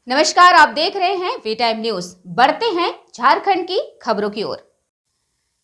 नमस्कार, आप देख रहे हैं वी टाइम न्यूज। बढ़ते हैं झारखंड की खबरों की ओर।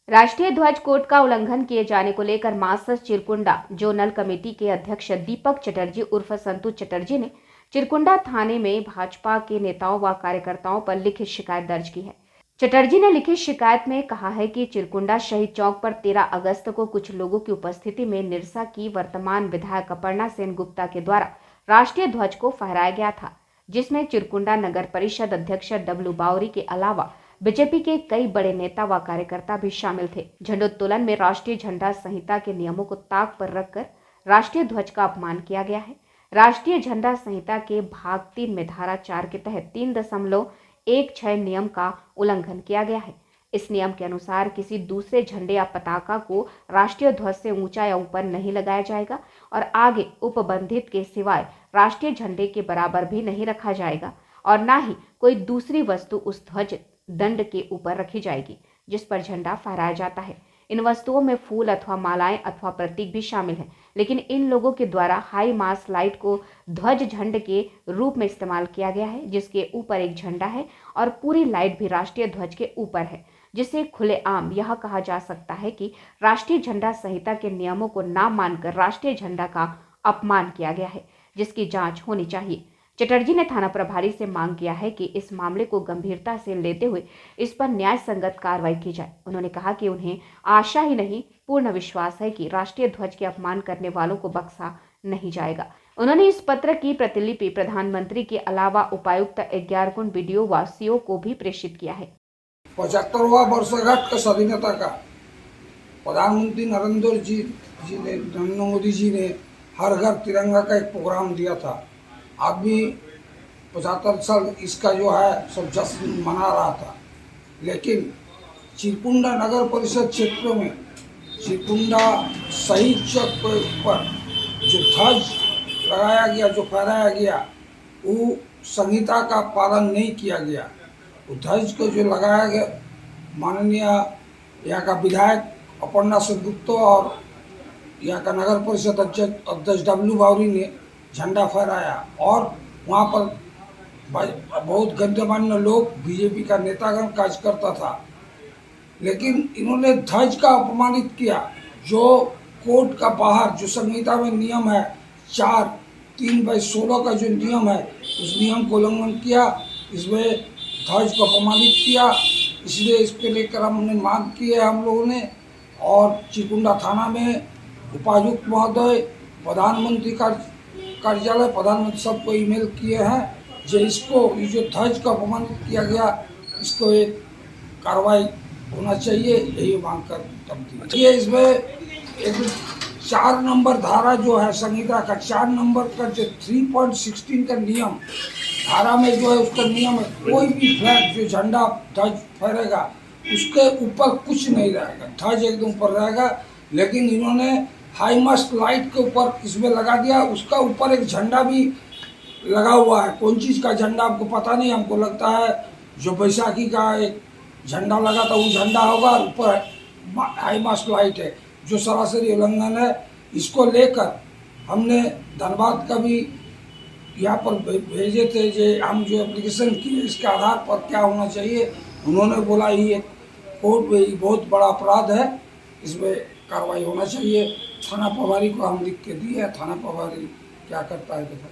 राष्ट्रीय ध्वज कोड का उल्लंघन किए जाने को लेकर मार्क्सवादी चिरकुंडा जोनल कमेटी के अध्यक्ष दीपक चटर्जी उर्फ संतु चटर्जी ने चिरकुंडा थाने में भाजपा के नेताओं व कार्यकर्ताओं पर लिखित शिकायत दर्ज की है। चटर्जी ने लिखित शिकायत में कहा है कि चिरकुंडा शहीद चौक पर 13 अगस्त को कुछ लोगों की उपस्थिति में निरसा की वर्तमान विधायक अपर्णा सेन गुप्ता के द्वारा राष्ट्रीय ध्वज को फहराया गया था, जिसमें चिरकुंडा नगर परिषद अध्यक्ष डब्लू बावरी के अलावा बीजेपी के कई बड़े नेता व कार्यकर्ता भी शामिल थे। झंडोत्तोलन में राष्ट्रीय झंडा संहिता के नियमों को ताक पर रखकर राष्ट्रीय ध्वज का अपमान किया गया है। राष्ट्रीय झंडा संहिता के भाग 3 में धारा 4 के तहत 3.16 नियम का उल्लंघन किया गया है। इस नियम के अनुसार किसी दूसरे झंडे या पताका को राष्ट्रीय ध्वज से ऊंचा या ऊपर नहीं लगाया जाएगा और आगे उपबंधित के सिवाय राष्ट्रीय झंडे के बराबर भी नहीं रखा जाएगा और ना ही कोई दूसरी वस्तु उस ध्वज दंड के ऊपर रखी जाएगी जिस पर झंडा फहराया जाता है। इन वस्तुओं में फूल अथवा मालाएं अथवा प्रतीक भी शामिल हैं, लेकिन इन लोगों के द्वारा हाई मास्ट लाइट को ध्वज झंड के रूप में इस्तेमाल किया गया है, जिसके ऊपर एक झंडा है और पूरी लाइट भी राष्ट्रीय ध्वज के ऊपर है, जिससे खुलेआम यह कहा जा सकता है कि राष्ट्रीय झंडा संहिता के नियमों को ना मानकर राष्ट्रीय झंडा का अपमान किया गया है, जिसकी जांच होनी चाहिए। चटर्जी ने थाना प्रभारी से मांग किया है कि इस मामले को गंभीरता से लेते हुए इस पर न्याय संगत कार्रवाई की जाए। उन्होंने कहा कि उन्हें आशा ही नहीं पूर्ण विश्वास है कि राष्ट्रीय ध्वज के अपमान करने वालों को बख्शा नहीं जाएगा। उन्होंने इस पत्र की प्रतिलिपि प्रधानमंत्री के अलावा उपायुक्त 11 कुंड बीडीओ व सीओ को भी प्रेषित किया है। 75वां वर्षगांठ का स्वाधीनता का प्रधानमंत्री नरेंद्र मोदी जी ने हर घर तिरंगा का एक प्रोग्राम दिया था। आप भी 75 साल इसका जो है सब जश्न मना रहा था, लेकिन चिरकुंडा नगर परिषद क्षेत्र में चिरकुंडा शहीद चौक पर जो ध्वज लगाया गया, जो फहराया गया, वो संहिता का पालन नहीं किया गया। वो ध्वज को जो लगाया गया, माननीय यहाँ का विधायक अपर्णा सेन गुप्ता और यहाँ का नगर परिषद अध्यक्ष डब्लू बावरी ने झंडा फहराया और वहाँ पर बहुत गणमान्य लोग, बीजेपी का नेतागण कार्यकर्ता था, लेकिन इन्होंने ध्वज का अपमानित किया। जो कोर्ट का बाहर जो संहिता में नियम है 3/16 का जो नियम है, उस नियम को उल्लंघन किया, इसमें ध्वज को अपमानित किया। इसलिए इसके लेकर हमने मांग की है हम लोगों ने, और चिरकुंडा थाना में उपायुक्त महोदय, प्रधानमंत्री कार्यालय, प्रधानमंत्री सबको ईमेल किए हैं जो इसको ये जो ध्वज का अपमानित किया गया, इसको एक कार्रवाई होना चाहिए, यही मांग कर ये इसमें एक 4 नंबर धारा जो है संहिता का 4 नंबर का जो 3.16 का नियम धारा में जो है उसका नियम है, कोई भी फ्लैग जो झंडा ध्वज फहरेगा उसके ऊपर कुछ नहीं रहेगा, ध्वज एकदम ऊपर रहेगा। लेकिन इन्होंने हाई मास्ट लाइट के ऊपर इसमें लगा दिया, उसका ऊपर एक झंडा भी लगा हुआ है। कौन चीज़ का झंडा हमको पता नहीं, हमको लगता है जो बैसाखी का एक झंडा लगा था वो झंडा होगा, ऊपर हाई मास्ट लाइट है, जो सरासरी उल्लंघन है। इसको लेकर हमने धनबाद का भी यहाँ पर भेजे थे, जो हम जो एप्लीकेशन किए इसके आधार पर क्या होना चाहिए, उन्होंने बोला ये कोर्ट में बहुत बड़ा अपराध है, इसमें कार्रवाई होना चाहिए। थाना प्रभारी को हम लिख के दिए, थाना प्रभारी क्या करता है देखा।